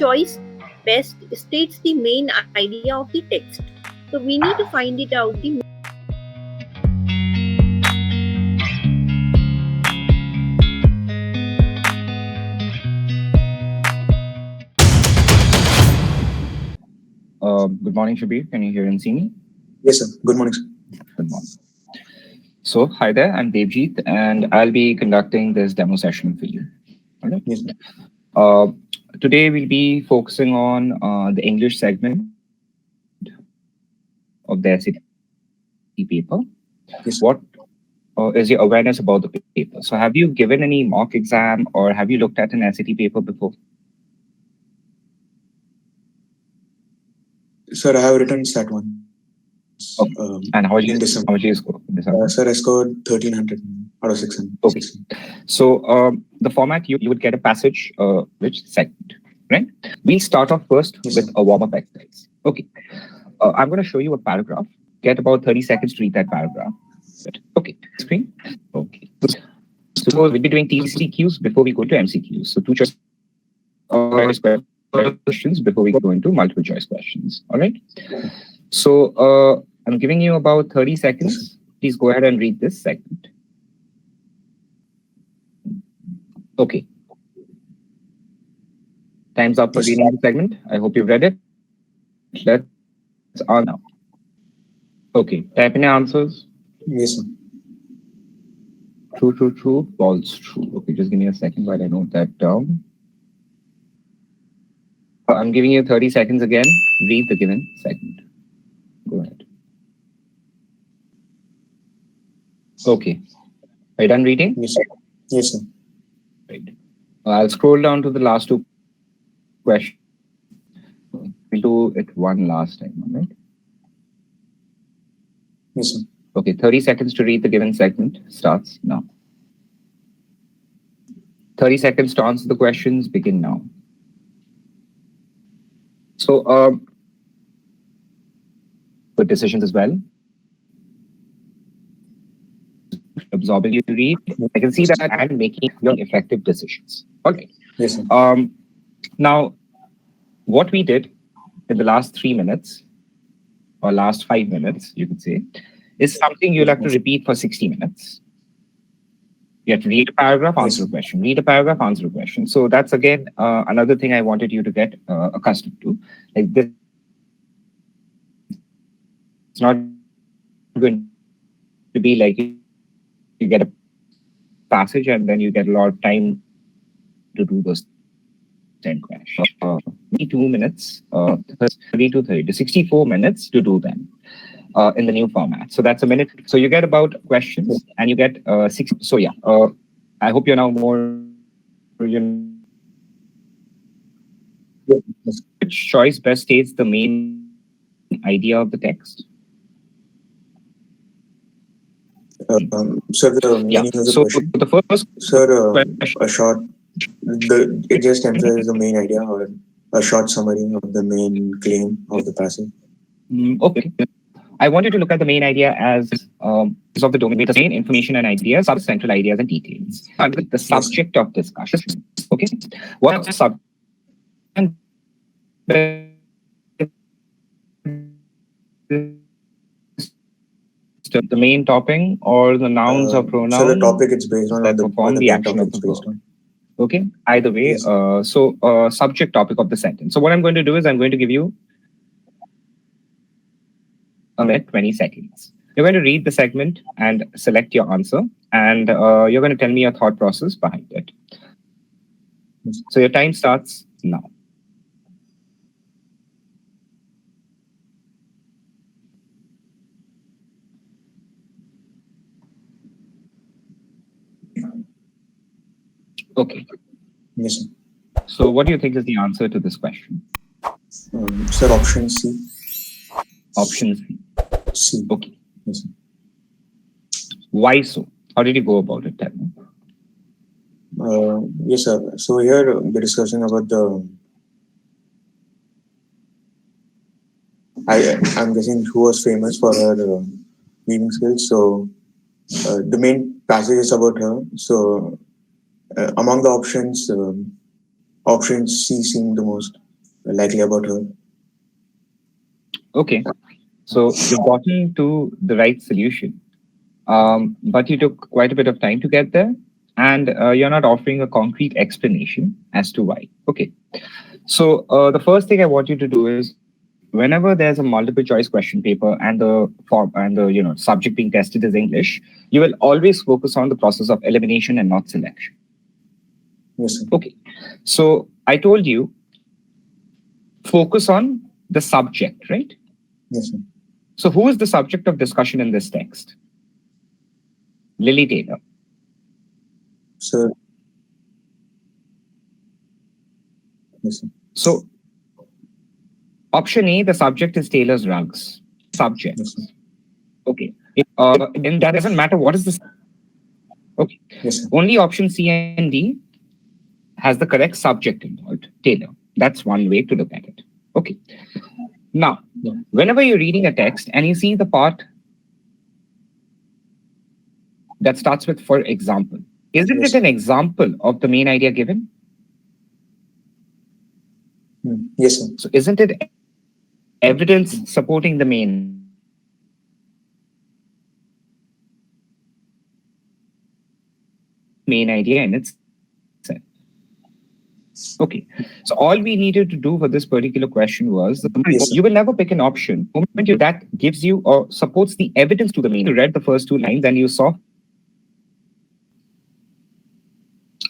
choice best states the main idea of the text. So we need to find it out the Good morning, Shabir. Can you hear and see me? Yes, sir. Good morning, sir. Good morning. So, hi there. I'm Devjit, and I'll be conducting this demo session for you. All right. Yes, sir. Today, we'll be focusing on the English segment of the SAT paper. Yes, sir. What is your awareness about the paper? So, have you given any mock exam or have you looked at an SAT paper before? Sir, I have written SAT 1. Okay. And how much in did December. you score in December? Sir, I scored 1300 out of 600. Okay. So the format, you would get a passage, which segment, right? We'll start off first with a warm-up exercise. Okay. I'm going to show you a paragraph. Get about 30 seconds to read that paragraph. Okay. Screen. Okay. So we'll be doing TCQs before we go to MCQs. So two choice questions before we go into multiple choice questions. All right. So I'm giving you about 30 seconds. Please go ahead and read this segment. Okay. Time's up for reading the segment. I hope you've read it. Let's on now. Okay. Type in your answers. Yes, sir. True, true, true. False, true. Okay, just give me a second while I note that down. I'm giving you 30 seconds again. Read the given segment. Go ahead. Okay. Are you done reading? Yes, sir. Yes, sir. Right. I'll scroll down to the last two questions. We'll do it one last time, all right? Yes, sir. Okay, 30 seconds to read the given segment starts now. 30 seconds to answer the questions begin now. So, good decisions as well. Absorbing you read, I can see that and making your effective decisions. Okay. Yes, sir. Now, what we did in the last 3 minutes, or last 5 minutes, you could say, is something you'll have to repeat for 60 minutes. You have to read a paragraph, answer a question, read a paragraph, answer a question. So that's again another thing I wanted you to get accustomed to. Like this, it's not going to be like you get a passage and then you get a lot of time to do those 10 questions. 2 minutes, 30 to 30 to 64 minutes to do them in the new format. So that's a minute. So you get about questions and you get 6. So yeah, I hope you're now more. Which choice best states the main idea of the text? Sir, the meaning of the question. The first sir, a short. It just emphasizes the main idea or a short summary of the main claim of the passage. Okay. I want you to look at the main idea as of the domain, the main information and ideas are the central ideas and details. The subject of discussion. Okay. What subject? The main topic or the nouns or pronouns. So the topic it's based on that the perform the action of the verb. Okay. Either way. Yes. Subject topic of the sentence. So what I'm going to do is I'm going to give you a minute, 20 seconds. You're going to read the segment and select your answer, and you're going to tell me your thought process behind it. So your time starts now. Okay. Yes, sir. So what do you think is the answer to this question? Sir, option C. Option C. C. Okay. Yes, sir. Why so? How did you go about it? Tell me. Yes, sir. So here we're discussing about the. I'm guessing who was famous for her weaving skills. So the main passage is about her. So among the options, option C seemed the most likely about her. Okay, so you've gotten to the right solution, but you took quite a bit of time to get there, and you're not offering a concrete explanation as to why. Okay, so the first thing I want you to do is whenever there's a multiple choice question paper and the form and the subject being tested is English, you will always focus on the process of elimination and not selection. Yes, sir. Okay, so I told you focus on the subject, right? Yes, sir. So who is the subject of discussion in this text? Lily Taylor. So, yes, sir. So option A, the subject is Taylor's rugs. Yes, sir. Subjects. Okay. And that doesn't matter what is the. Okay. Yes, sir. Only option C and D has the correct subject involved. Taylor. That's one way to look at it. Okay. Now, Yeah. whenever you're reading a text and you see the part that starts with for example, isn't Yes. it an example of the main idea given? Yes, sir. So isn't it evidence supporting the main idea? Main idea in itself. Okay. So all we needed to do for this particular question was Yes, sir. you will never pick an option that gives you or supports the evidence to the main. You read the first two lines and you saw.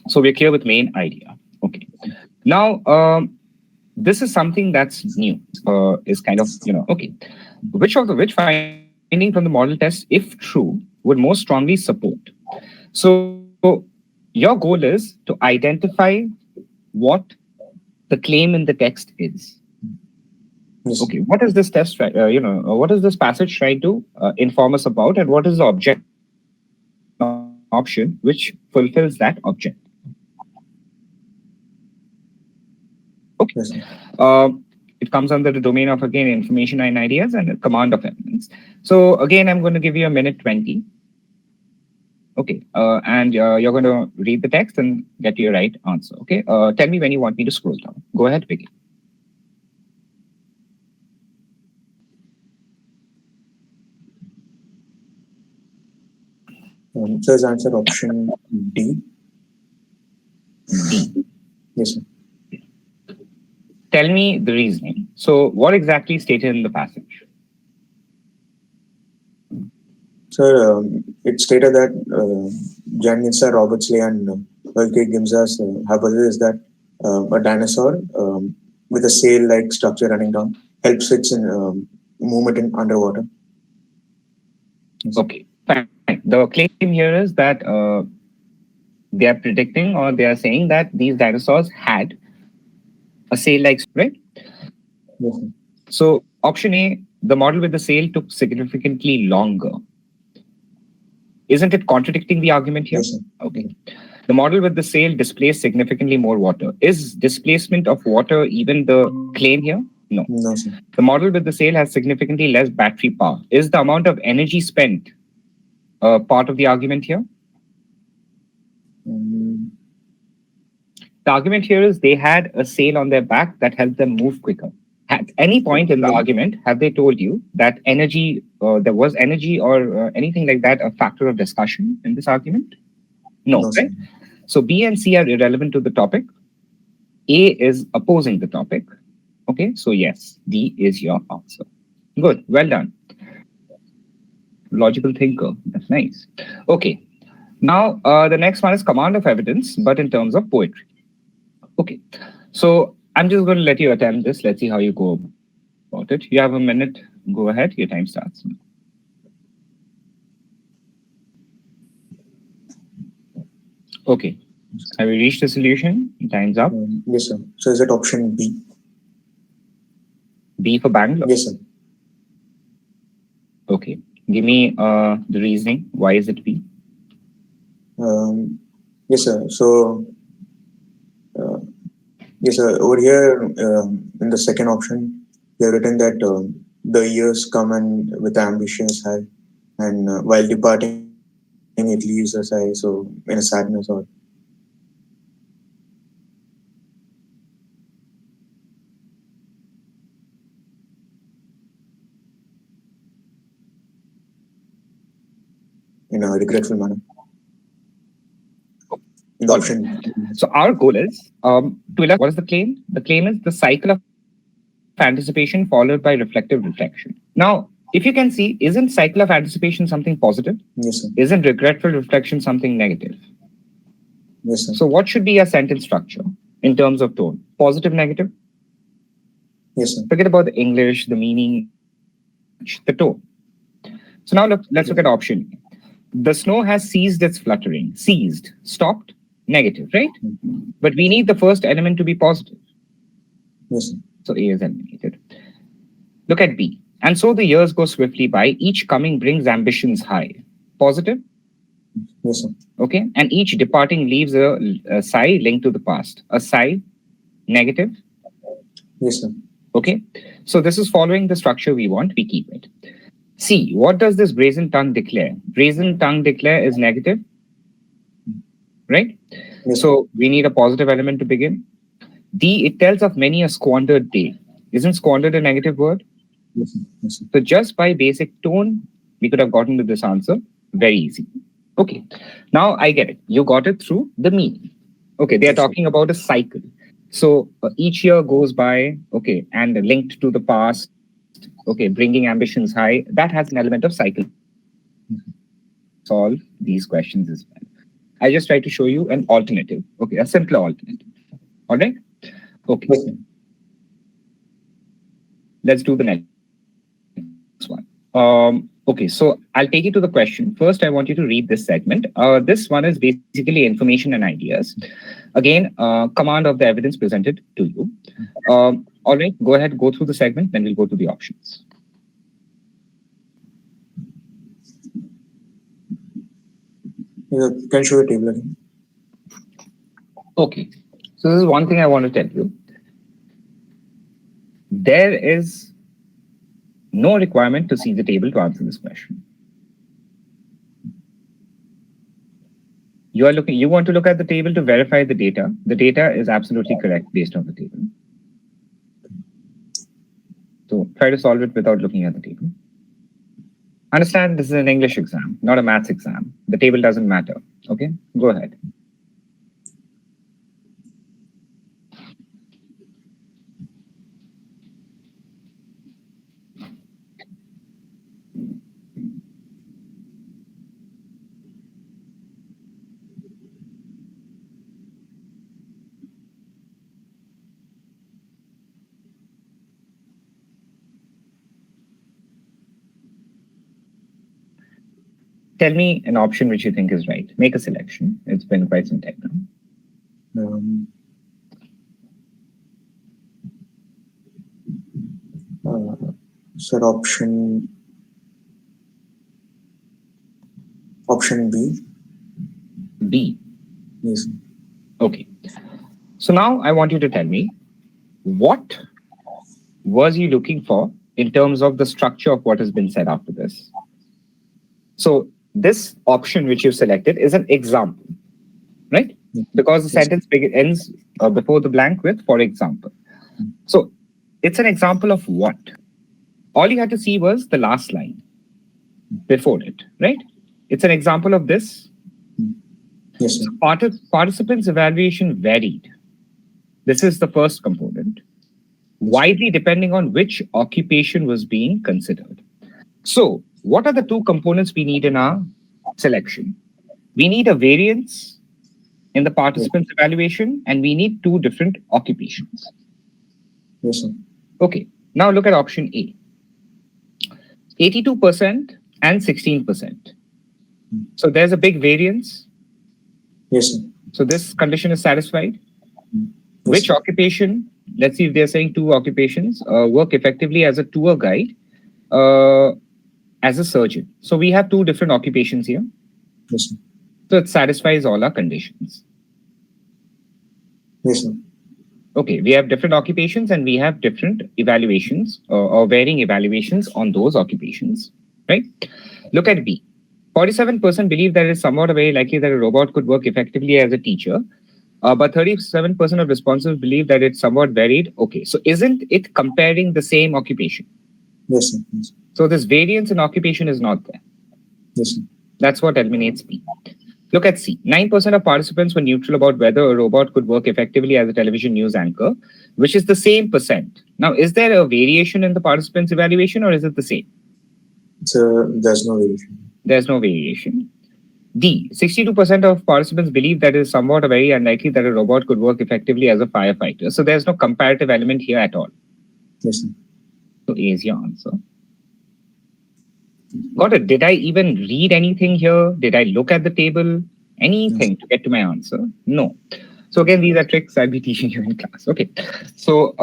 So we're clear with main idea. Okay. Now, this is something that's new. Is kind of okay. Which finding from the model test, if true, would most strongly support? So your goal is to identify what the claim in the text is. Yes, Okay, what is this test try? What is this passage trying to inform us about, and what is the object option which fulfills that object? Okay. yes, sir. It comes under the domain of again information and ideas and command of evidence. So again, I'm going to give you a minute 20. Okay, and you're going to read the text and get your right answer. Okay, tell me when you want me to scroll down. Go ahead, begin. So is answer option D? D. Yes, sir. Tell me the reasoning. So what exactly is stated in the passage? Sir, it stated that Jan Nitsa, Robertsley, and Welke gives us hypothesis that a dinosaur with a sail-like structure running down helps its in movement in underwater. Yes, sir. Okay, fine. The claim here is that they are predicting or they are saying that these dinosaurs had a sail-like, right? Yes, sir. So option A, the model with the sail took significantly longer. Isn't it contradicting the argument here? Yes, sir. Okay. The model with the sail displaced significantly more water. Is displacement of water even the claim here? No. No, sir. The model with the sail has significantly less battery power. Is the amount of energy spent part of the argument here? Um, The argument here is they had a sail on their back that helped them move quicker. At any point in the argument, have they told you that energy, there was energy or anything like that, a factor of discussion in this argument? No, no, sir. right? So B and C are irrelevant to the topic. A is opposing the topic. Okay, so yes, D is your answer. Good, well done. Logical thinker, that's nice. Okay, now the next one is command of evidence, but in terms of poetry. Okay, so I'm just going to let you attempt this. Let's see how you go about it. You have a minute. Go ahead. Your time starts. Okay. Have we reached a solution? Time's up. Yes, sir. So is it option B? B for Bangalore. Yes, sir. Okay. Give me the reasoning. Why is it B? Yes, sir. So, yes, sir. Over here, in the second option, they have written that the years come and with ambitions high, and while departing, it leaves us high. So, in a sadness or. in a regretful manner. In the option. So our goal is to illustrate what is the claim? The claim is the cycle of anticipation followed by reflective reflection. Now, if you can see, isn't cycle of anticipation something positive? Yes, sir. Isn't regretful reflection something negative? Yes, sir. So what should be a sentence structure in terms of tone? Positive, negative? Yes, sir. Forget about the English, the meaning, the tone. So now let's look at option. The snow has ceased its fluttering. Ceased, stopped, negative, right? But we need the first element to be positive. Yes, sir. So A is eliminated. Look at B. And so the years go swiftly by. Each coming brings ambitions high. Positive? Yes, sir. Okay. And each departing leaves a sigh linked to the past. A sigh, negative? Yes, sir. Okay. So this is following the structure we want. We keep it. C. What does this brazen tongue declare? Brazen tongue declare is negative, right? Yes, So we need a positive element to begin. D. It tells of many a squandered day. Isn't squandered a negative word? yes, sir. Yes, sir. So just by basic tone, we could have gotten to this answer very easy. Okay. Now I get it. You got it through the meaning. Okay. They are talking about a cycle. So each year goes by, okay, and linked to the past, okay, bringing ambitions high. That has an element of cycle. Solve these questions as well. I just try to show you an alternative. Okay, a simpler alternative. All right. Okay. Yes, sir. Let's do the next one. Okay, so I'll take you to the question. First, I want you to read this segment. This one is basically information and ideas. Again, command of the evidence presented to you. All right, go ahead, go through the segment, then we'll go to the options. Yeah, can you show the table again? Okay, so this is one thing I want to tell you. There is no requirement to see the table to answer this question. You want to look at the table to verify the data. The data is absolutely correct based on the table. So try to solve it without looking at the table. Understand this is an English exam, not a maths exam. The table doesn't matter. Okay, go ahead. Tell me an option which you think is right. Make a selection. It's been quite some time now. Sir, option B. B. Yes. Okay. So now I want you to tell me, what was you looking for in terms of the structure of what has been said after this? So this option which you've selected is an example, right? Because the sentence ends before the blank with, for example. So it's an example of what? All you had to see was the last line before it, right? It's an example of this. Yes, sir. Participants' evaluation varied. This is the first component. Widely depending on which occupation was being considered. So what are the two components we need in our selection? We need a variance in the participants' evaluation, and we need two different occupations. Yes, sir. Okay, now look at option A. 82% and 16%. So there's a big variance. Yes, sir. So this condition is satisfied. Yes, Which sir. occupation? Let's see if they're saying two occupations work effectively as a tour guide, as a surgeon. So we have two different occupations here. Yes, sir. So it satisfies all our conditions. Yes, sir. Okay, we have different occupations and we have different evaluations or varying evaluations on those occupations, right? Look at B. 47% believe that it is somewhat very likely that a robot could work effectively as a teacher, but 37% of respondents believe that it's somewhat varied. Okay, so isn't it comparing the same occupation? Yes, sir. Yes, sir. So this variance in occupation is not there. Yes, sir. That's what eliminates B. Look at C. 9% of participants were neutral about whether a robot could work effectively as a television news anchor, which is the same percent. Now, is there a variation in the participants' evaluation, or is it the same? There's no variation. There's no variation. D. 62% of participants believe that it is somewhat very unlikely that a robot could work effectively as a firefighter. So there's no comparative element here at all. Yes, sir. So A is your answer. Got it. Did I even read anything here? Did I look at the table? Anything to get to my answer? No. So again, these are tricks I'll be teaching you in class. Okay. So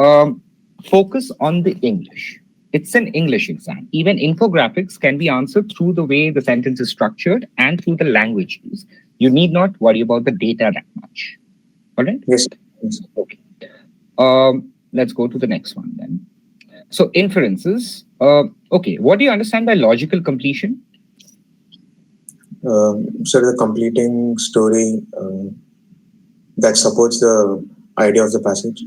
focus on the English. It's an English exam. Even infographics can be answered through the way the sentence is structured and through the language used. You need not worry about the data that much. All right? Yes. Yes. Okay. Let's go to the next one then. So inferences. Okay. What do you understand by logical completion? So the completing story that supports the idea of the passage.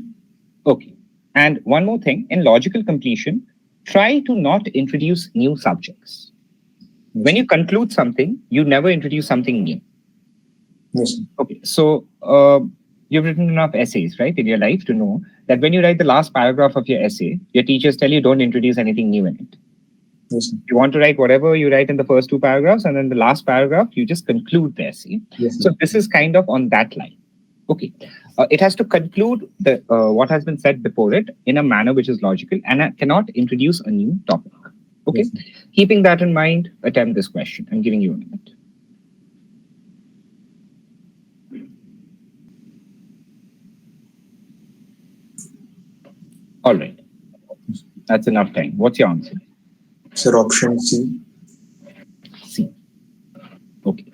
Okay. And one more thing, in logical completion, try to not introduce new subjects. When you conclude something, you never introduce something new. Yes. Okay. So you've written enough essays, right, in your life to know that when you write the last paragraph of your essay, your teachers tell you don't introduce anything new in it. Yes. You want to write whatever you write in the first two paragraphs, and then the last paragraph, you just conclude the essay. Yes. So this is kind of on that line. Okay. It has to conclude the what has been said before it in a manner which is logical, and I cannot introduce a new topic. Okay. Yes. Keeping that in mind, attempt this question. I'm giving you a minute. All right. That's enough time. What's your answer? Sir, option C. C. Okay.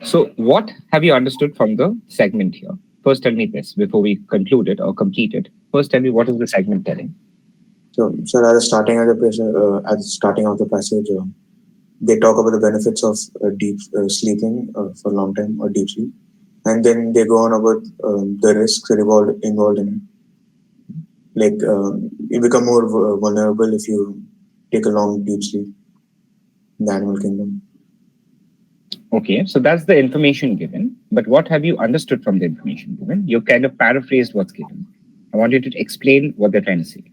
So what have you understood from the segment here? First, tell me this before we conclude it or complete it. First, tell me what is the segment telling? So, sir, at the starting of the passage, they talk about the benefits of deep sleeping for a long time or deep sleep, and then they go on about the risks involved in it. Like you become more vulnerable if you take a long deep sleep in the animal kingdom. Okay, so that's the information given. But what have you understood from the information given? You kind of paraphrased what's given. I want you to explain what they're trying to say.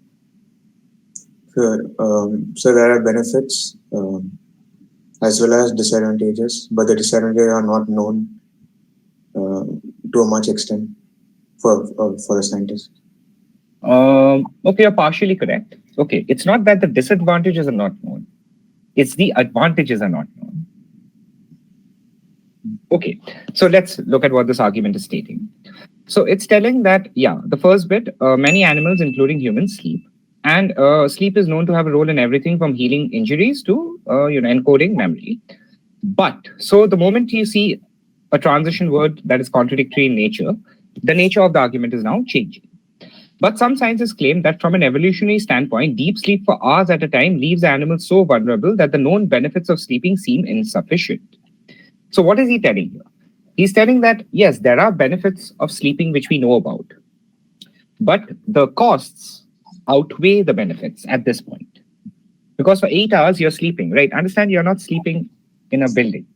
Sure. So there are benefits as well as disadvantages, but the disadvantages are not known to a much extent for the scientists. Okay, you're partially correct. Okay, it's not that the disadvantages are not known. It's the advantages are not known. Okay, so let's look at what this argument is stating. So it's telling that, yeah, the first bit, many animals, including humans, sleep. And sleep is known to have a role in everything from healing injuries to, encoding memory. But, so the moment you see a transition word that is contradictory in nature, the nature of the argument is now changing. But some scientists claim that from an evolutionary standpoint, deep sleep for hours at a time leaves animals so vulnerable that the known benefits of sleeping seem insufficient. So what is he telling here? He's telling that, yes, there are benefits of sleeping which we know about, but the costs outweigh the benefits at this point. Because for 8 hours, you're sleeping, right? Understand you're not sleeping in a building.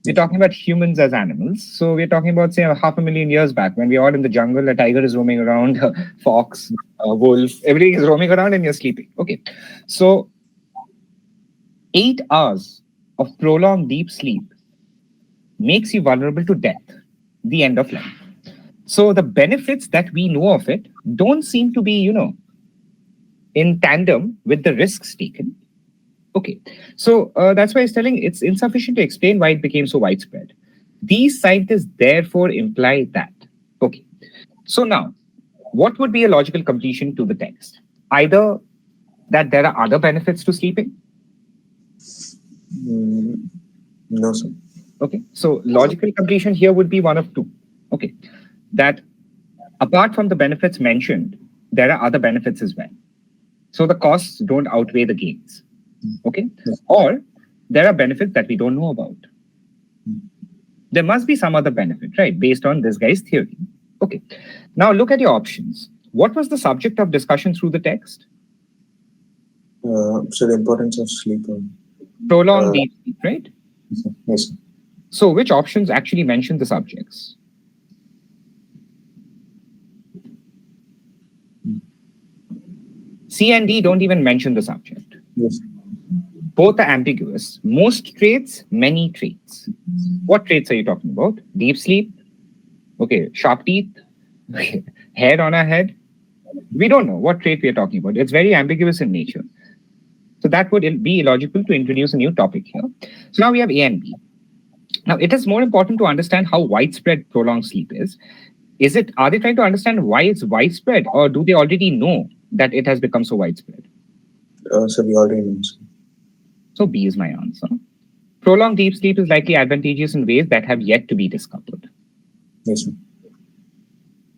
We're talking about humans as animals. So we're talking about, say, 500,000 years back when we were in the jungle, a tiger is roaming around, a fox, a wolf, everything is roaming around and you're sleeping. Okay. So 8 hours of prolonged deep sleep makes you vulnerable to death, the end of life. So the benefits that we know of it don't seem to be, in tandem with the risks taken. Okay, so that's why it's telling it's insufficient to explain why it became so widespread. These scientists therefore imply that. Okay, so now, what would be a logical completion to the text? Either that there are other benefits to sleeping? No, sir. Okay, so logical completion here would be one of two. Okay, that apart from the benefits mentioned, there are other benefits as well. So the costs don't outweigh the gains. Okay, or there are benefits that we don't know about. There must be some other benefit, right, based on this guy's theory. Okay, now look at your options. What was the subject of discussion through the text? So the importance of sleep. Prolonged deep sleep, right? Yes, sir. So which options actually mention the subjects? C and D don't even mention the subject. Yes. Both are ambiguous. Most traits, many traits. What traits are you talking about? Deep sleep? Okay, sharp teeth? Okay. Hair on our head? We don't know what trait we are talking about. It's very ambiguous in nature. So that would be illogical to introduce a new topic here. So now we have A and B. Now it is more important to understand how widespread prolonged sleep is. Are they trying to understand why it's widespread, or do they already know that it has become so widespread? So we already know. Sir. So B is my answer. Prolonged deep sleep is likely advantageous in ways that have yet to be discovered. Yes, sir.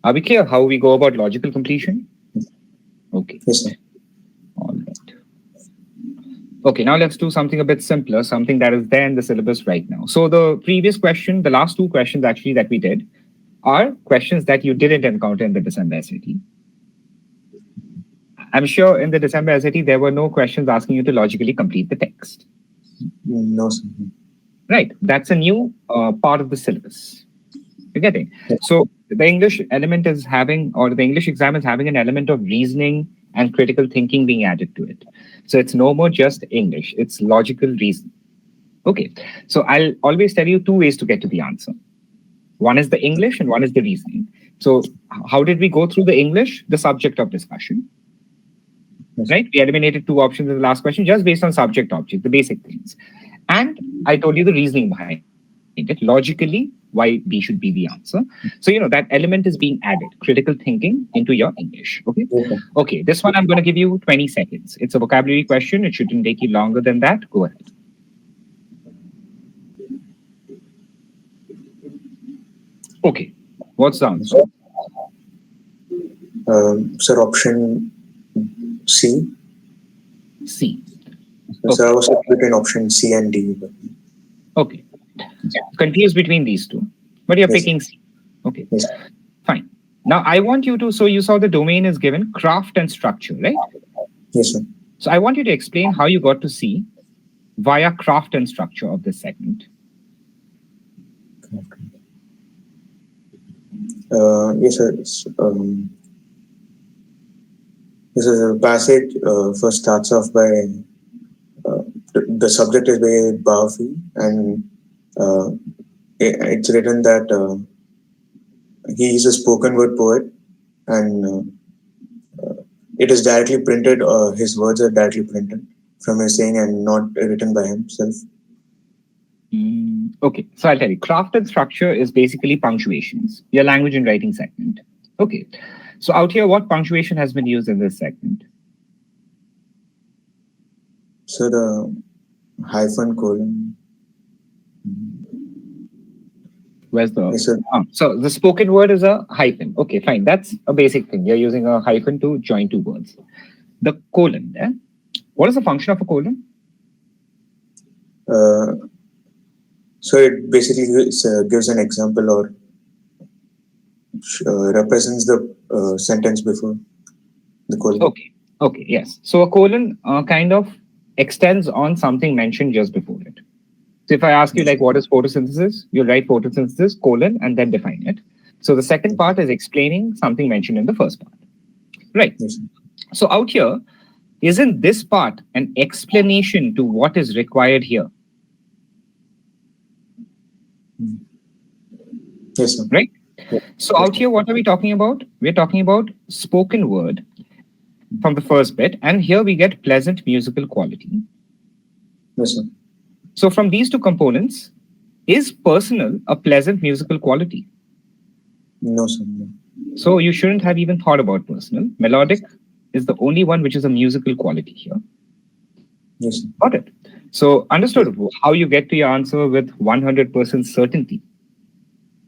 Are we clear how we go about logical completion? Okay. Yes, sir. All right. Okay, now let's do something a bit simpler, something that is there in the syllabus right now. So the previous question, the last two questions actually that we did, are questions that you didn't encounter in the December SAT. I'm sure in the December SAT, there were no questions asking you to logically complete the text. No, sir. Right. That's a new part of the syllabus. You're getting. So the English element is having, or the English exam is having an element of reasoning and critical thinking being added to it. So it's no more just English, it's logical reasoning. Okay. So I'll always tell you two ways to get to the answer. One is the English and one is the reasoning. So how did we go through the English? The subject of discussion. Right? We eliminated two options in the last question just based on subject object, the basic things. And I told you the reasoning behind it, logically, why B should be the answer. So, that element is being added, critical thinking into your English. Okay. Okay. This one I'm going to give you 20 seconds. It's a vocabulary question. It shouldn't take you longer than that. Go ahead. Okay. What's the answer? Sir, option C. C. So I was between option C and D. Okay. Confused between these two, but you're picking C. Okay. Yes. Fine. Now I want you to, so you saw the domain is given craft and structure, right? Yes, sir. So I want you to explain how you got to C via craft and structure of this segment. Yes, sir. This is a passage first starts off by the subject is very powerful, and it's written that he is a spoken word poet, and it is directly printed. His words are directly printed from his saying and not written by himself. Okay, so I'll tell you, craft and structure is basically punctuations, your language and writing segment. Okay, so out here, what punctuation has been used in this segment? So the hyphen colon. Where's the... Yes, sir. So the spoken word is a hyphen. Okay, fine. That's a basic thing. You're using a hyphen to join two words. The colon there. What is the function of a colon? So it basically gives an example or represents the sentence before the colon. Okay, yes. So a colon kind of extends on something mentioned just before it. So if I ask you, like, what is photosynthesis? You'll write photosynthesis, colon, and then define it. So the second part is explaining something mentioned in the first part. Right. Yes. So out here, isn't this part an explanation to what is required here? Yes, sir. Right? So out here, what are we talking about? We're talking about spoken word from the first bit, and here we get pleasant musical quality. Yes, sir. So from these two components, is personal a pleasant musical quality? No, sir. No. So you shouldn't have even thought about personal. Melodic is the only one which is a musical quality here. Yes, sir. Got it. So understood how you get to your answer with 100% certainty.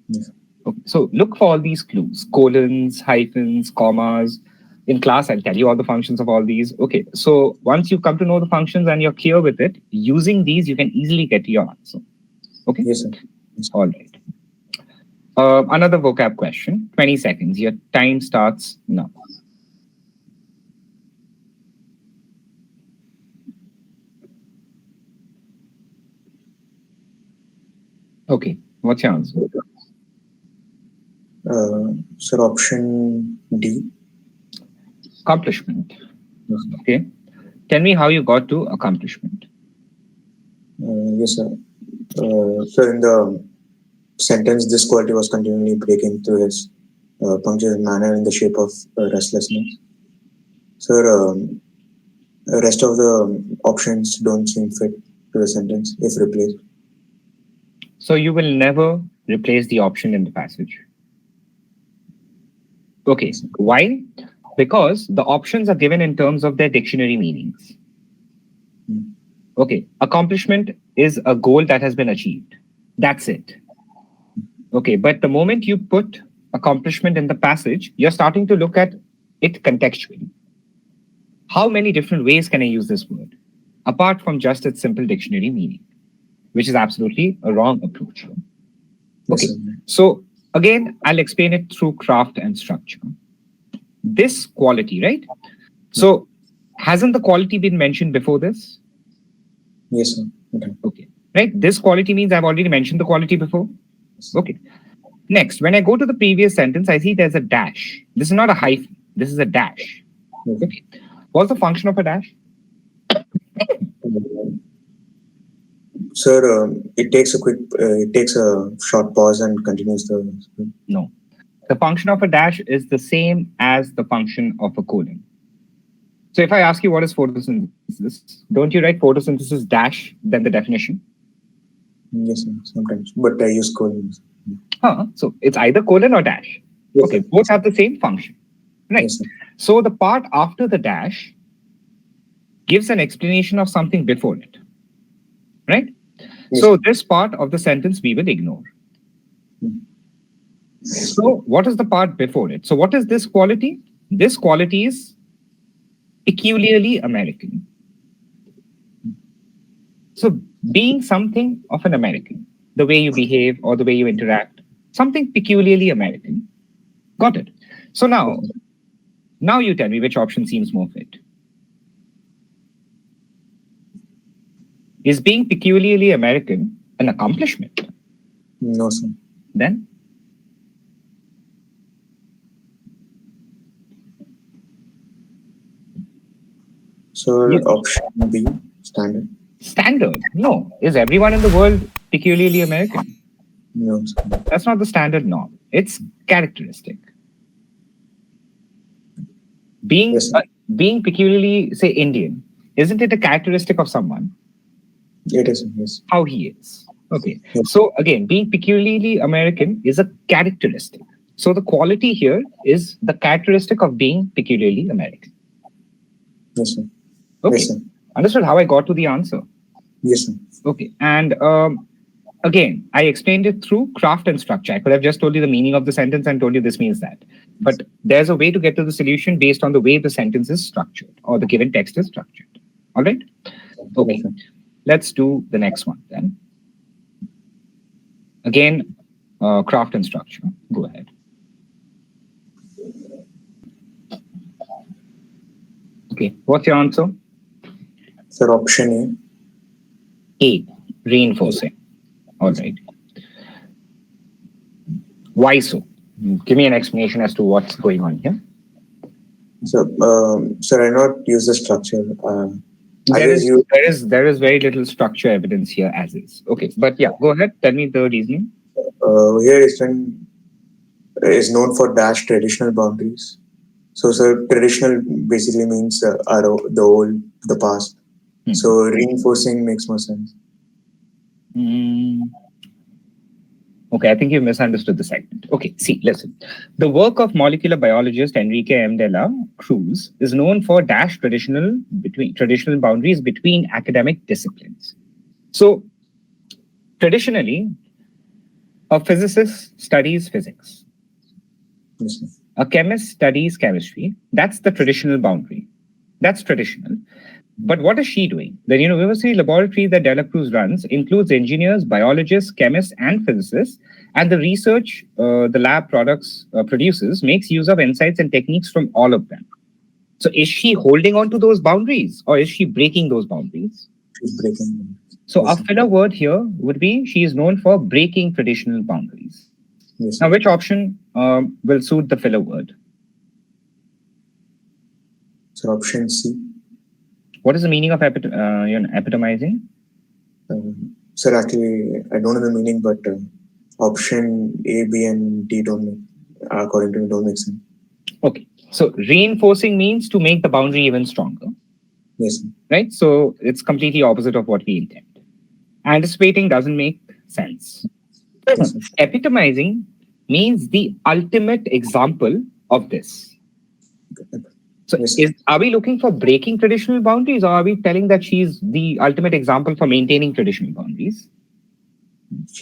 Yes. Okay. So look for all these clues, colons, hyphens, commas. In class, I'll tell you all the functions of all these. Okay, so once you come to know the functions and you're clear with it, using these, you can easily get to your answer. Okay? Yes, sir. Yes. All right. Another vocab question, 20 seconds. Your time starts now. Okay. What's your answer? Sir, option D. Accomplishment. Yes, Okay. Tell me how you got to accomplishment. yes, sir. So in the sentence, this quality was continually breaking through his punctual manner in the shape of restlessness. Sir, the rest of the options don't seem fit to the sentence if replaced. So you will never replace the option in the passage. Okay. Why? Because the options are given in terms of their dictionary meanings. Okay. Accomplishment is a goal that has been achieved. That's it. Okay. But the moment you put accomplishment in the passage, you're starting to look at it contextually. How many different ways can I use this word, apart from just its simple dictionary meaning, which is absolutely a wrong approach. Okay. Yes, So again, I'll explain it through craft and structure. This quality, right? So hasn't the quality been mentioned before this? yes, sir. Okay. Okay. Right? This quality means I've already mentioned the quality before. Okay. Next, when I go to the previous sentence, I see there's a dash. This is not a hyphen. This is a dash. Okay. What's the function of a dash? Sir, it takes a short pause and continues the. No. The function of a dash is the same as the function of a colon. So if I ask you what is photosynthesis, don't you write photosynthesis dash then the definition? Yes, sir, sometimes, but I use colons. So it's either colon or dash. Yes, Okay, sir. both have the same function. Right. Yes, sir. So the part after the dash gives an explanation of something before it. Right? Yes, So sir. this part of the sentence we will ignore. So what is the part before it? So what is this quality? This quality is peculiarly American. So being something of an American, the way you behave or the way you interact, something peculiarly American. Got it. So now you tell me which option seems more fit. Is being peculiarly American an accomplishment? No, sir. Then? So Yes. option B, standard. Standard. No. Is everyone in the world peculiarly American? No, sir. That's not the standard norm. It's characteristic. Being Yes, sir. being peculiarly, say, Indian, isn't it a characteristic of someone? It is, yes. How he is. Okay. Yes. So again, being peculiarly American is a characteristic. So the quality here is the characteristic of being peculiarly American. Yes, sir. Okay. Yes, sir. Understood how I got to the answer? Yes, sir. Okay. And again, I explained it through craft and structure. I could have just told you the meaning of the sentence and told you this means that. But there's a way to get to the solution based on the way the sentence is structured or the given text is structured. All right? Okay. Yes, sir. Let's do the next one then. Again, craft and structure. Go ahead. Okay. What's your answer? Sir, option A, reinforcing. All right. Why so? Give me an explanation as to what's going on here. A. Sir, I not use the structure. I There just is, use there is very little structure evidence here as is. Okay, but yeah, go ahead. Tell me the reasoning. here is known for dash traditional boundaries. So, sir, traditional basically means the old, the past. Hmm. So, reinforcing makes more sense. Okay, I think you misunderstood the segment. Okay, see, listen. The work of molecular biologist Enrique M. de la Cruz is known for dash traditional boundaries between academic disciplines. So, traditionally, a physicist studies physics. Yes, sir. A chemist studies chemistry. That's the traditional boundary. That's traditional. But what is she doing? The university laboratory that De La Cruz runs includes engineers, biologists, chemists, and physicists. And the research the lab produces makes use of insights and techniques from all of them. So is she holding on to those boundaries or is she breaking those boundaries? She's breaking. So Yes, our sir. filler word here would be she is known for breaking traditional boundaries. Yes, Now, sir. which option will suit the filler word? Sir, option C. What is the meaning of epitomizing? Sir, actually, I don't know the meaning, but option A, B, and D don't make, according to me, don't make sense. Okay. So reinforcing means to make the boundary even stronger, Yes, sir. right? So it's completely opposite of what we intend. Anticipating doesn't make sense. Yes, sir. Epitomizing means the ultimate example of this. So Yes, sir. are we looking for breaking traditional boundaries, or are we telling that she's the ultimate example for maintaining traditional boundaries?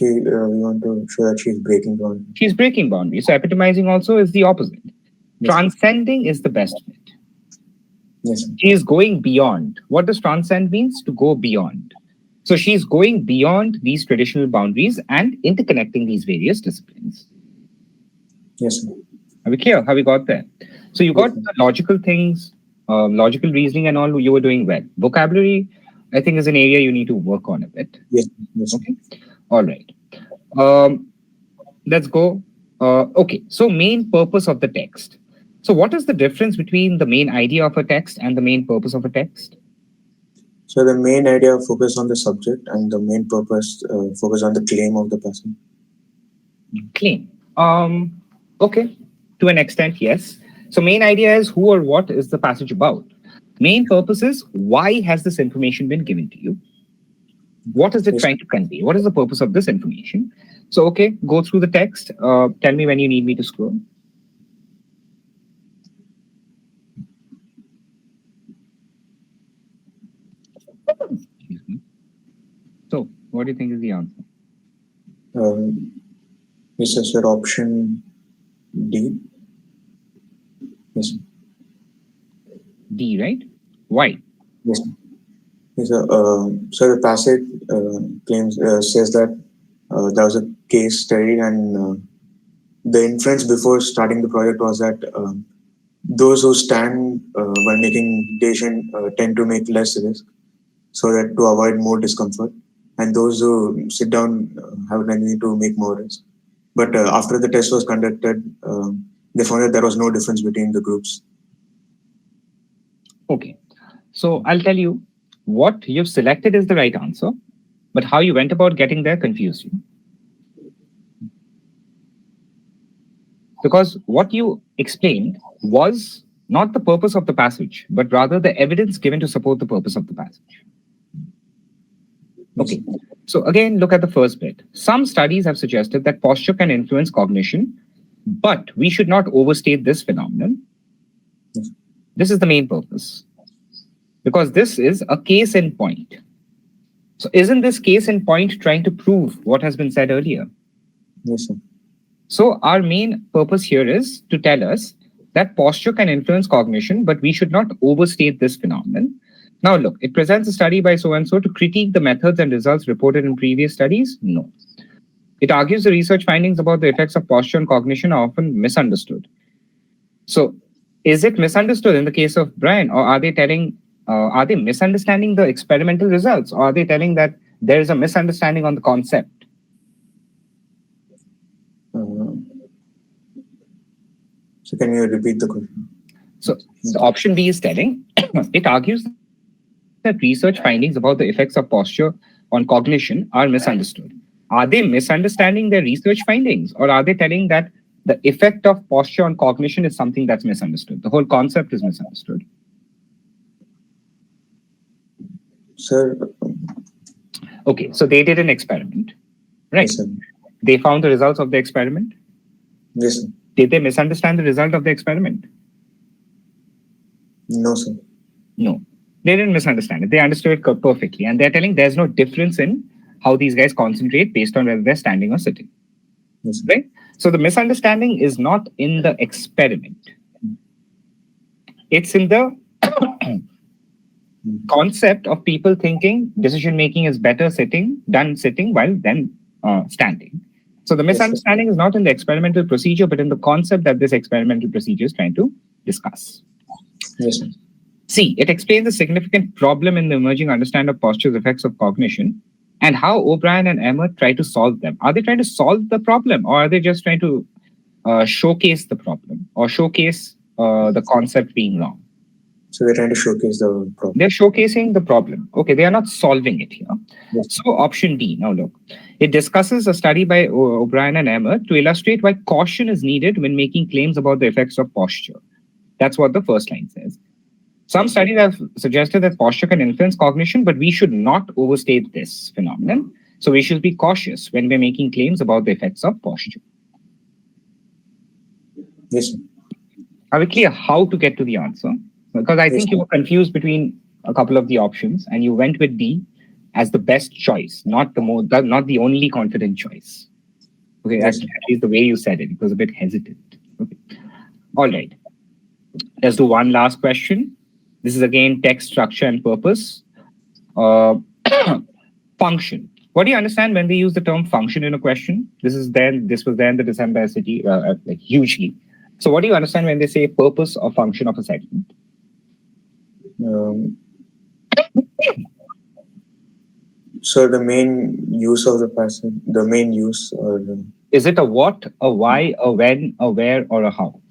We want to show that she's breaking boundaries. She's breaking boundaries. So epitomizing also is the opposite. Yes, sir. Transcending is the best fit. Yes, sir. She is going beyond. What does transcend means? To go beyond. So she's going beyond these traditional boundaries and interconnecting these various disciplines. Yes, sir. Are we clear? How we got there? So you Yes, got sir. the logical things, logical reasoning and all, you were doing well. Vocabulary, I think, is an area you need to work on a bit. Yes, yes, sir. Okay. All right. Let's go. Okay. So main purpose of the text. So what is the difference between the main idea of a text and the main purpose of a text? So the main idea focus on the subject, and the main purpose focus on the claim of the person. Claim. Okay. To an extent, yes. So main idea is who or what is the passage about. Main purpose is why has this information been given to you? What is it Yes. trying to convey? What is the purpose of this information? So, okay, go through the text. Tell me when you need me to scroll. Excuse me. So, what do you think is the answer? Yes, sir. Sir, option D. Yes, sir. D, right? Why? Yes, sir. Yes, sir. So the passage claims says that there was a case study, and the inference before starting the project was that those who stand while making decision tend to make less risk, so that to avoid more discomfort, and those who sit down have a tendency to make more risk. But after the test was conducted, they found that there was no difference between the groups. Okay. So, I'll tell you what you've selected is the right answer, but how you went about getting there confused you. Because what you explained was not the purpose of the passage, but rather the evidence given to support the purpose of the passage. Okay. So again, look at the first bit. Some studies have suggested that posture can influence cognition, but we should not overstate this phenomenon. This is the main purpose, because this is a case in point. So isn't this case in point trying to prove what has been said earlier? Yes, sir. So our main purpose here is to tell us that posture can influence cognition, but we should not overstate this phenomenon. Now look, it presents a study by so-and-so to critique the methods and results reported in previous studies? No. It argues the research findings about the effects of posture on cognition are often misunderstood. So is it misunderstood in the case of Brian, or are they misunderstanding the experimental results, or are they telling that there is a misunderstanding on the concept? So can you repeat the question? So the option B is telling it argues that research findings about the effects of posture on cognition are misunderstood. Are they misunderstanding their research findings, or are they telling that the effect of posture on cognition is something that's misunderstood? The whole concept is misunderstood. Sir. Okay, so they did an experiment, right? Yes, sir. They found the results of the experiment. Yes, sir. Did they misunderstand the result of the experiment? No, sir. No, they didn't misunderstand it. They understood it perfectly. And they're telling there's no difference in how these guys concentrate based on whether they're standing or sitting. Yes, sir. Right? So the misunderstanding is not in the experiment. It's in the concept of people thinking decision-making is better done sitting while then standing. So the misunderstanding is not in the experimental procedure, but in the concept that this experimental procedure is trying to discuss. Yes, sir. C, it explains a significant problem in the emerging understanding of posture's effects of cognition. and how O'Brien and Emmert try to solve them. Are they trying to solve the problem, or are they just trying to showcase the problem or showcase the concept being wrong? So they're trying to showcase the problem. They're showcasing the problem. Okay, they are not solving it here. Yes. So option D, now look. It discusses a study by O'Brien and Emmert to illustrate why caution is needed when making claims about the effects of posture. That's what the first line says. Some studies have suggested that posture can influence cognition, but we should not overstate this phenomenon. So we should be cautious when we're making claims about the effects of posture. Yes, sir. Are we clear how to get to the answer? Because I think you were confused between a couple of the options and you went with D as the best choice, not the only confident choice. Okay, Yes. at least the way you said it was a bit hesitant. Okay. All right. Let's do one last question. This is again text, structure, and purpose. Function. What do you understand when they use the term function in a question? This was there in the December city, like hugely. So what do you understand when they say purpose or function of a segment? So the main use of the passage, the main use, or Is it a what, a why, a when, a where, or a how?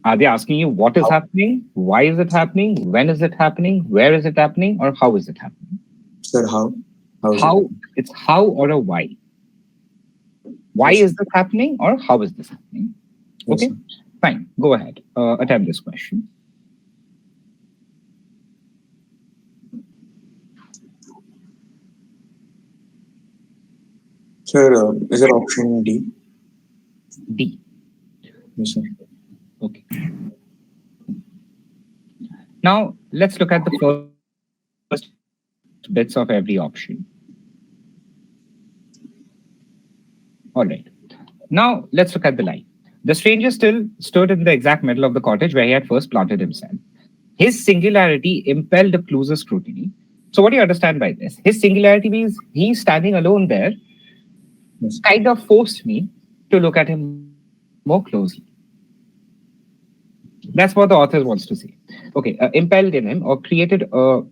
Are they asking you what is happening, why is it happening, when is it happening, where is it happening, or how is it happening? sir, how? Is How? it? It's how or a why. Why Yes. is this happening, or how is this happening? Yes, Okay, sir. fine. Go ahead. Attempt this question. Sir, is it option D? D. Yes, sir. Okay. Now let's look at the first bits of every option. All right. Now let's look at the line. The stranger still stood in the exact middle of the cottage where he had first planted himself. His singularity impelled a closer scrutiny. So what do you understand by this? His singularity means he's standing alone there, Yes. kind of forced me to look at him more closely. That's what the author wants to say. Okay, impelled in him or created a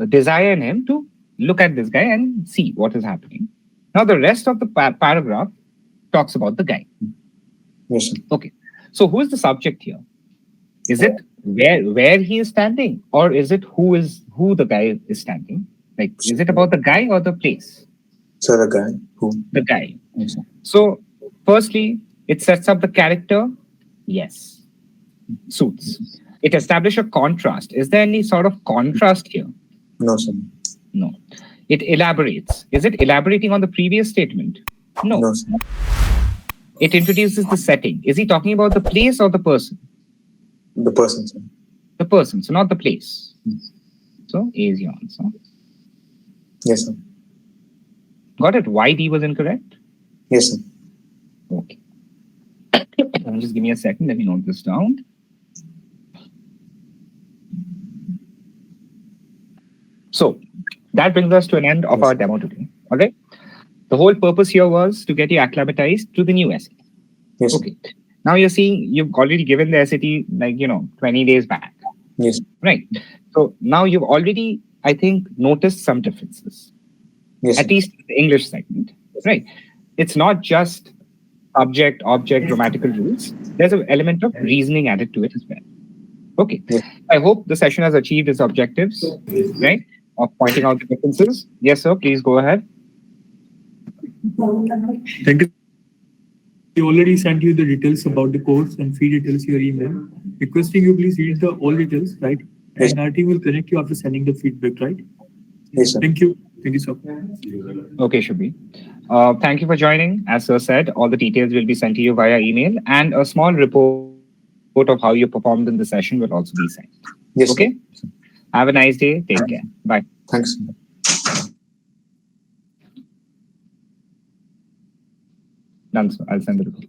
desire in him to look at this guy and see what is happening. Now the rest of the paragraph talks about the guy. Yes, sir. Okay, so who is the subject here? Is it where he is standing, or is it who the guy is standing? Like, is it about the guy or the place? So the guy who? The guy. Yes, sir. So, firstly, it sets up the character. Yes, suits. It establishes a contrast. Is there any sort of contrast here? No, sir. No. It elaborates. Is it elaborating on the previous statement? No. No, sir. It introduces the setting. Is he talking about the place or the person? The person, sir. The person, so not the place. So A is your answer. Yes, sir. Got it? Why D was incorrect? Yes, sir. Okay. Just give me a second. Let me note this down. So that brings us to an end of our demo today. All right. The whole purpose here was to get you acclimatized to the new SAT. Yes, sir. Okay. Now you're seeing you've already given the SAT 20 days back. Yes. Right. So now you've already, I think, noticed some differences. Yes, At sir. least in the English segment. Right. It's not just subject, object, grammatical rules. There's an element of reasoning added to it as well. Okay. Yes. I hope the session has achieved its objectives, right? Of pointing out the differences. Yes, sir. Please go ahead. Thank you. We already sent you the details about the course and fee details to your email. Requesting you please read the all details, right? Yes. And our team will connect you after sending the feedback, right? Yes, sir. Thank you. Thank you, sir. Okay, Shubhi. Thank you for joining. As sir said, all the details will be sent to you via email, and a small report of how you performed in the session will also be sent. Yes, sir. Okay? Have a nice day. Take care. Bye. Thanks. Done, sir. I'll send the report.